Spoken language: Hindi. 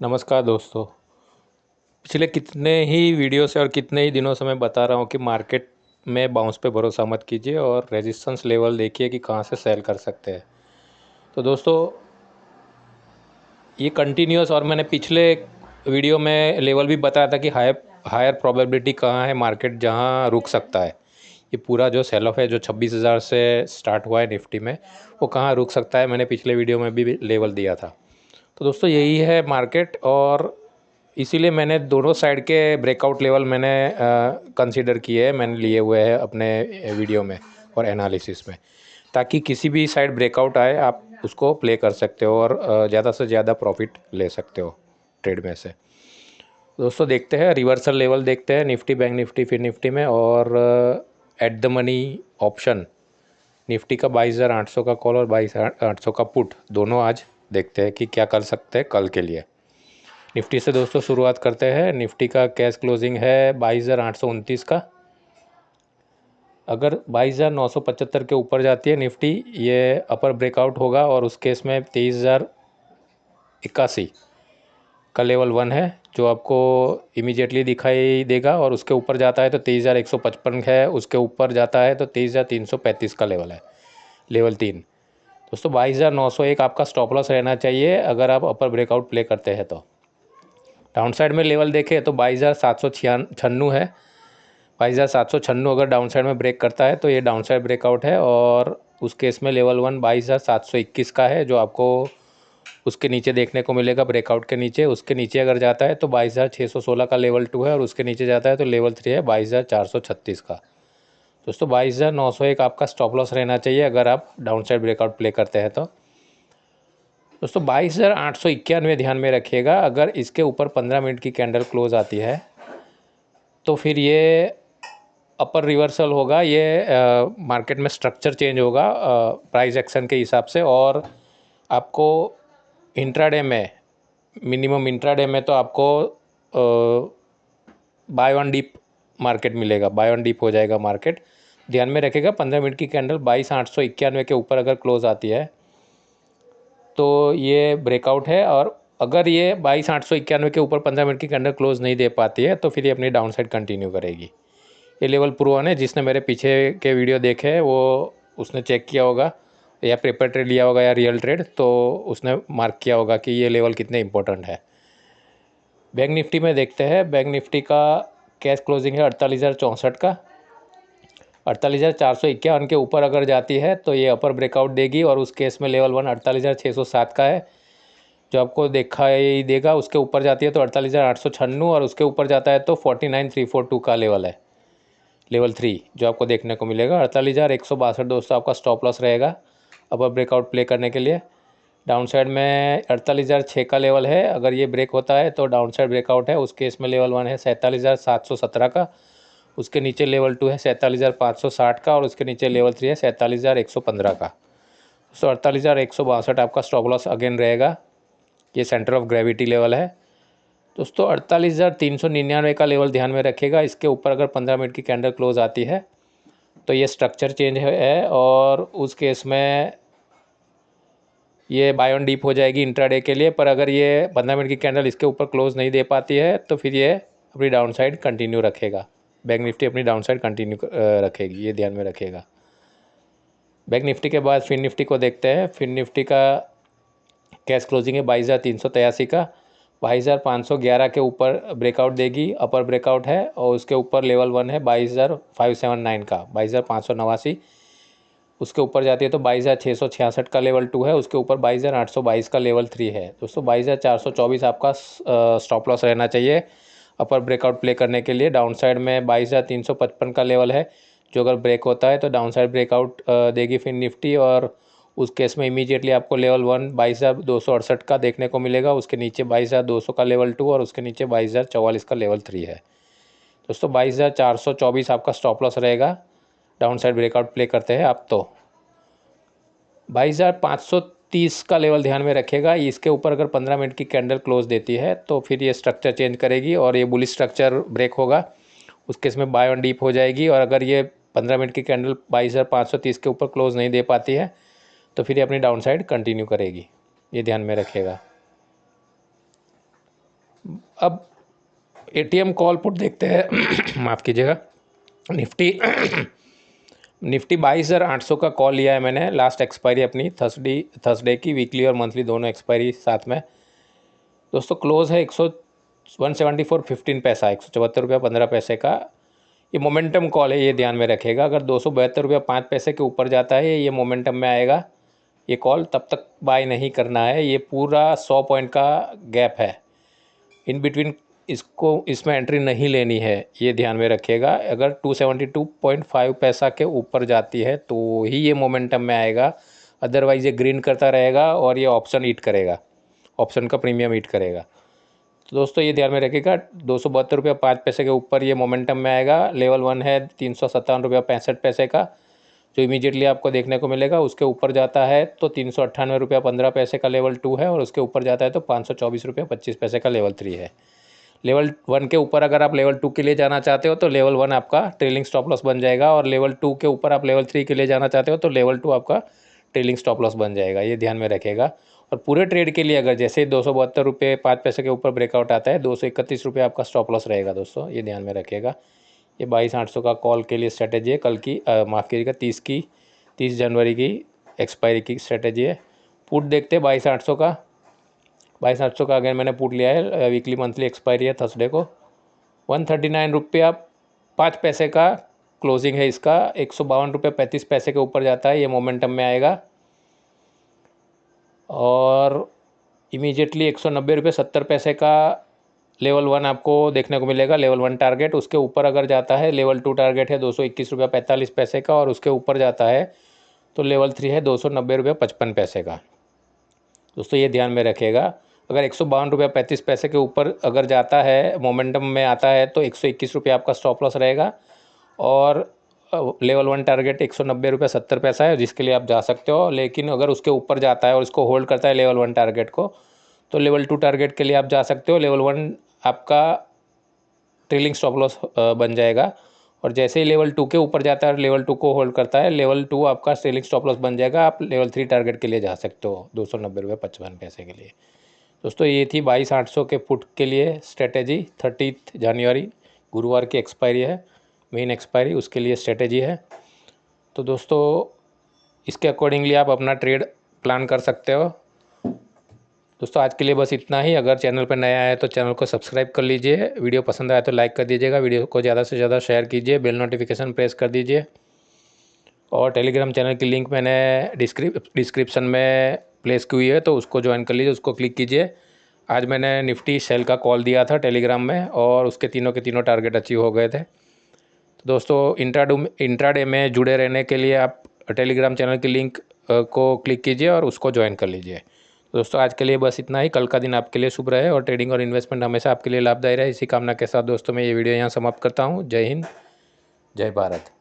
नमस्कार दोस्तों। पिछले कितने ही वीडियो से और कितने ही दिनों से मैं बता रहा हूँ कि मार्केट में बाउंस पे भरोसा मत कीजिए और रेजिस्टेंस लेवल देखिए कि कहाँ से सेल कर सकते हैं। तो दोस्तों, ये कंटिन्यूस और मैंने पिछले वीडियो में लेवल भी बताया था कि हायर प्रोबेबिलिटी कहाँ है, मार्केट जहाँ रुक सकता है। ये पूरा जो सेल ऑफ है जो 26,000 से स्टार्ट हुआ है निफ्टी में, वो कहाँ रुक सकता है, मैंने पिछले वीडियो में भी लेवल दिया था। तो दोस्तों, यही है मार्केट और इसीलिए मैंने दोनों साइड के ब्रेकआउट लेवल मैंने कंसीडर किए हैं, मैंने लिए हुए हैं अपने वीडियो में और एनालिसिस में, ताकि किसी भी साइड ब्रेकआउट आए आप उसको प्ले कर सकते हो और ज़्यादा से ज़्यादा प्रॉफिट ले सकते हो ट्रेड में से। दोस्तों, देखते हैं रिवर्सल लेवल, देखते हैं निफ्टी, बैंक निफ्टी, फिर निफ्टी में और at the money option Nifty का 22,800 का कॉल और 22,800 का पुट दोनों आज देखते हैं कि क्या कर सकते हैं कल के लिए। निफ्टी से दोस्तों शुरुआत करते हैं। निफ्टी का कैश क्लोजिंग है 22,829 का। अगर 22,975 के ऊपर जाती है निफ्टी, ये अपर ब्रेकआउट होगा और उस केस में 23,081 का लेवल 1 है जो आपको इमीडिएटली दिखाई देगा, और उसके ऊपर जाता है तो 23,155 है, उसके ऊपर जाता है तो 23,335 का लेवल है, लेवल 3। दोस्तों, 22,901 आपका स्टॉप लॉस रहना चाहिए अगर आप अपर ब्रेकआउट प्ले करते हैं तो। डाउन साइड में लेवल देखें तो 22,796 है। 22,796 अगर डाउन साइड में ब्रेक करता है तो ये डाउन साइड ब्रेकआउट है, और उस केस में लेवल 1 22,721 का है जो आपको उसके नीचे देखने को मिलेगा, ब्रेकआउट के नीचे। उसके नीचे अगर जाता है तो 22,616 का लेवल 2 है, और उसके नीचे जाता है तो लेवल 3 है 22,436 का। दोस्तों, 22,901 आपका स्टॉप लॉस रहना चाहिए अगर आप डाउन साइड ब्रेकआउट प्ले करते हैं तो। दोस्तों, 22,891 ध्यान में रखिएगा। अगर इसके ऊपर 15 मिनट की कैंडल क्लोज आती है तो फिर ये अपर रिवर्सल होगा, ये मार्केट में स्ट्रक्चर चेंज होगा प्राइस एक्शन के हिसाब से, और आपको इंट्राडे में, मिनिमम इंट्राडे में तो आपको बाय वन डीप मार्केट मिलेगा, बाय वन डीप हो जाएगा मार्केट। ध्यान में रखेगा 15 मिनट की कैंडल 22,891 के ऊपर अगर क्लोज आती है तो ये ब्रेकआउट है, और अगर ये 22,891 के ऊपर 15 मिनट की कैंडल क्लोज नहीं दे पाती है तो फिर ये अपनी डाउन साइड कंटिन्यू करेगी। ये लेवल प्रूवन है, जिसने मेरे पीछे के वीडियो देखे हैं वो उसने चेक किया होगा, या पेपर ट्रेड लिया होगा या रियल ट्रेड, तो उसने मार्क किया होगा कि ये लेवल कितने इंपॉर्टेंट है। बैंक निफ्टी में देखते हैं। बैंक निफ्टी का कैश क्लोजिंग है 48,064 का। 48,451 के ऊपर अगर जाती है तो ये अपर ब्रेकआउट देगी, और उस केस में लेवल 1 48,607 का है जो आपको दिखाई देगा। उसके ऊपर जाती है तो 48,896, और उसके ऊपर जाता है तो 49,342 का लेवल है, लेवल 3 जो आपको देखने को मिलेगा। 48,162 दोस्तों आपका स्टॉप लॉस रहेगा अपर ब्रेकआउट प्ले करने के लिए। डाउन साइड में 48,006 का लेवल है, अगर ये ब्रेक होता है तो डाउन साइड ब्रेकआउट है। उस केस में लेवल 1 है 47,717 का, उसके नीचे लेवल 2 है 47,560 का, और उसके नीचे लेवल 3 है 47,115 का। तो 48,162 आपका स्टॉप लॉस अगेन रहेगा। ये सेंटर ऑफ ग्रेविटी लेवल है दोस्तों। 48,399 का लेवल ध्यान में रखिएगा। इसके ऊपर अगर 15 मिनट की कैंडल क्लोज आती है तो ये स्ट्रक्चर चेंज है, और उस केस में ये बाय ऑन डीप हो जाएगी इंट्राडे के लिए। पर अगर ये 15 मिनट की कैंडल इसके ऊपर क्लोज नहीं दे पाती है तो फिर ये अपनी डाउन साइड कंटिन्यू रखेगा। बैंक निफ्टी अपनी डाउन साइड कंटिन्यू रखेगी, ये ध्यान में रखिएगा। बैंक निफ्टी के बाद फिन निफ्टी को देखते हैं। फिन निफ्टी का कैश क्लोजिंग है 22,383 का। 22,511 के ऊपर ब्रेकआउट देगी, अपर ब्रेकआउट है, और उसके ऊपर लेवल 1 है 22,579 का, 22,589। उसके ऊपर जाती है तो 22,666 का लेवल 2 है, उसके ऊपर 22,822 का लेवल 3 है। दोस्तों, 22,424 आपका स्टॉप लॉस रहना चाहिए अपर ब्रेकआउट प्ले करने के लिए। डाउन साइड में 22,355 का लेवल है जो अगर ब्रेक होता है तो डाउन साइड ब्रेकआउट देगी फिर निफ्टी, और उस केस में इमीडिएटली आपको लेवल 1 22,268 का देखने को मिलेगा, उसके नीचे 22,200 का लेवल 2, और उसके नीचे 22,044 का लेवल 3 है। दोस्तों, 22,424 आपका स्टॉप लॉस रहेगा डाउन साइड ब्रेकआउट प्ले करते हैं आप तो। 22,530 का लेवल ध्यान में रखेगा। इसके ऊपर अगर 15 मिनट की कैंडल क्लोज देती है तो फिर ये स्ट्रक्चर चेंज करेगी और ये बुलिश स्ट्रक्चर ब्रेक होगा, उस केस में बाय ऑन डीप हो जाएगी। और अगर ये 15 मिनट की कैंडल 22,530 के ऊपर क्लोज नहीं दे पाती है तो फिर ये अपनी डाउन साइड कंटिन्यू करेगी, ये ध्यान में रखेगा। अब एटीएम कॉल पुट देखते हैं माफ़ कीजिएगा। निफ्टी निफ्टी 22,800 का कॉल लिया है मैंने, लास्ट एक्सपायरी अपनी थर्सडे की, वीकली और मंथली दोनों एक्सपायरी साथ में। दोस्तों क्लोज है 174.15 पैसा, 174 रुपया 15 पैसे का। ये मोमेंटम कॉल है, ये ध्यान में रखेगा। अगर 272 रुपया 5 पैसे के ऊपर जाता है ये मोमेंटम में आएगा ये कॉल, तब तक बाय नहीं करना है। ये पूरा 100 पॉइंट का गैप है, इन बिटवीन इसमें एंट्री नहीं लेनी है, ये ध्यान में रखिएगा। अगर 272.5 पैसा के ऊपर जाती है तो ही ये मोमेंटम में आएगा, अदरवाइज़ ये ग्रीन करता रहेगा और ये ऑप्शन ईट करेगा, ऑप्शन का प्रीमियम ईट करेगा। तो दोस्तों ये ध्यान में रखिएगा, 272 रुपया 5 पैसे के ऊपर ये मोमेंटम में आएगा। लेवल 1 है 357 रुपया 65 पैसे का, जो इमीडिएटली आपको देखने को मिलेगा। उसके ऊपर जाता है तो 398 रुपया 15 पैसे का लेवल 2 है, और उसके ऊपर जाता है तो 524 रुपया 25 पैसे का लेवल 3 है। लेवल 1 के ऊपर अगर आप लेवल 2 के लिए जाना चाहते हो तो लेवल 1 आपका ट्रेलिंग स्टॉप लॉस बन जाएगा, और लेवल 2 के ऊपर आप लेवल 3 के लिए जाना चाहते हो तो लेवल 2 आपका ट्रेलिंग स्टॉप लॉस बन जाएगा, ये ध्यान में रखेगा। और पूरे ट्रेड के लिए अगर जैसे 272 रुपये 5 पैसे के ऊपर ब्रेकआउट आता है, 231 रुपये आपका स्टॉप लॉस रहेगा दोस्तों, ये ध्यान में रखेगा। ये 22,800 का कॉल के लिए स्ट्रेटेजी है, कल की माफ़ कीजिएगा 30 जनवरी की एक्सपायरी की स्ट्रेटेजी है। पुट देखते हैं 22,800 का। 22,800 का अगर मैंने पुट लिया है, वीकली मंथली एक्सपायरी है थर्सडे को। 139 रुपया 5 पैसे का क्लोजिंग है इसका। 152 रुपये 35 पैसे के ऊपर जाता है ये मोमेंटम में आएगा, और इमीडिएटली 190 रुपये 70 पैसे का लेवल 1 आपको देखने को मिलेगा, लेवल 1 टारगेट। उसके ऊपर अगर जाता है लेवल 2 टारगेट है 221 रुपया 45 पैसे का, और उसके ऊपर जाता है तो लेवल 3 है 290 रुपया 55 पैसे का। दोस्तों ये ध्यान में रखिएगा, अगर 152 रुपया 35 पैसे के ऊपर अगर जाता है मोमेंटम में आता है तो 121 रुपया आपका स्टॉप लॉस रहेगा, और लेवल 1 टारगेट 190 रुपया 70 पैसा है जिसके लिए आप जा सकते हो। लेकिन अगर उसके ऊपर जाता है और इसको होल्ड करता है लेवल 1 टारगेट को, तो लेवल 2 टारगेट के लिए आप जा सकते हो। लेवल 1 आपका ट्रेलिंग स्टॉप लॉस बन जाएगा, और जैसे ही लेवल 2 के ऊपर जाता है और लेवल 2 को होल्ड करता है, लेवल 2 आपका ट्रेलिंग स्टॉप लॉस बन जाएगा। आप लेवल 3 टारगेट के लिए जा सकते हो 290 रुपये 55 पैसे के लिए। दोस्तों ये थी 22,800 के पुट के लिए स्ट्रेटेजी। 30 जनवरी गुरुवार की एक्सपायरी है, मेन एक्सपायरी, उसके लिए स्ट्रेटेजी है। तो दोस्तों इसके अकॉर्डिंगली आप अपना ट्रेड प्लान कर सकते हो। दोस्तों आज के लिए बस इतना ही। अगर चैनल पर नया है तो चैनल को सब्सक्राइब कर लीजिए, वीडियो पसंद आया तो लाइक कर दीजिएगा, वीडियो को ज़्यादा से ज़्यादा शेयर कीजिए, बेल नोटिफिकेशन प्रेस कर दीजिए, और टेलीग्राम चैनल की लिंक मैंने डिस्क्रिप्शन में प्लेस की हुई है तो उसको ज्वाइन कर लीजिए, उसको क्लिक कीजिए। आज मैंने निफ्टी सेल का कॉल दिया था टेलीग्राम में, और उसके तीनों के तीनों टारगेट अचीव हो गए थे। तो दोस्तों इंट्राडे में जुड़े रहने के लिए आप टेलीग्राम चैनल की लिंक को क्लिक कीजिए और उसको ज्वाइन कर लीजिए। दोस्तों आज के लिए बस इतना ही। कल का दिन आपके लिए शुभ रहे और ट्रेडिंग और इन्वेस्टमेंट हमेशा आपके लिए लाभदायी रहे, इसी कामना के साथ दोस्तों मैं ये वीडियो यहाँ समाप्त करता हूँ। जय हिंद, जय भारत।